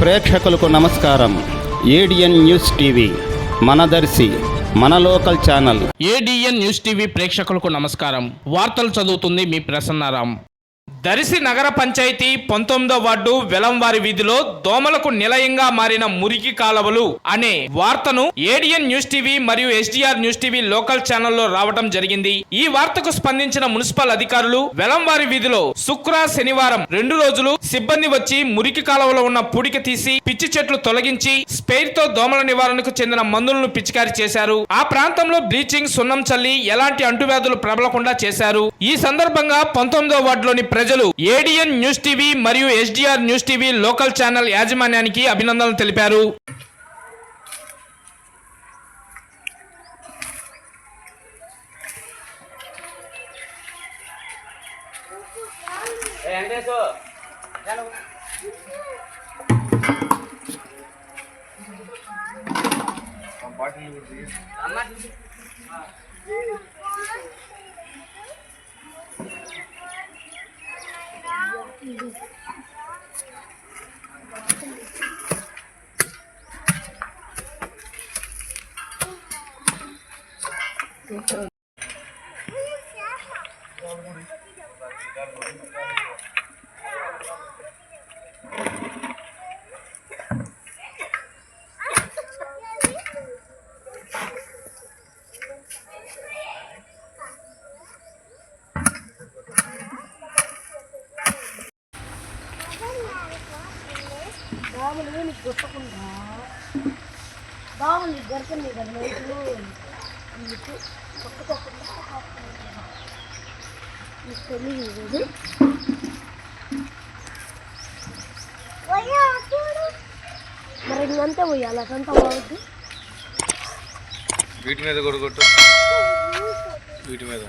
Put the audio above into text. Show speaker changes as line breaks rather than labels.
ప్రేక్షకులకు నమస్కారం. ADN news TV మనదర్శి మన local channel.
ADN news TV ప్రేక్షకులకు నమస్కారం. వార్తలు చదువుతుంది మీ ప్రసన్నారాం. దర్శి నగర పంచాయతీ 19వ వార్డు వెలంవారి వీధిలో దోమలకు నిలయంగా మారిన మురికి కాలువలు అనే వార్తను ఏడిఎన్ న్యూస్ టీవీ మరియు ఎస్డిఆర్ న్యూస్ టీవీ లోకల్ ఛానల్లో రావడం జరిగింది. ఈ వార్తకు స్పందించిన మున్సిపల్ అధికారులు వెలంవారి వీధిలో శుక్ర శనివారం 2 రోజులు సిబ్బంది వచ్చి మురికి కాలువలో ఉన్న పూడిక తీసి పిచ్చి చెట్లు తొలగించి స్ప్రేర్ తో దోమల నివారణకు చెందిన మందులను పిచికారీ చేశారు. ఆ ప్రాంతంలో బ్లీచింగ్ సున్నం చల్లి ఎలాంటి అంటువ్యాధులు ప్రబలకుండా చేశారు. ఈ సందర్భంగా 19వ వార్డులోని ప్రజలు ఏడిఎన్ న్యూస్ టీవీ మరియు SDR news TV local channel యాజమాన్యానికి అభినందనలు తెలిపారు.
బాబులు నీకు కొట్టకుండా బాబులు నీకు దొరకండి కదా నైట్లు నీకు కొట్టుకోకుండా నీకు తెలియదు. మరి ఇంకంతా పోయాలి అదంతా బాగుంది.
వీటి మీద కొడుకొట్టు, వీటి మీద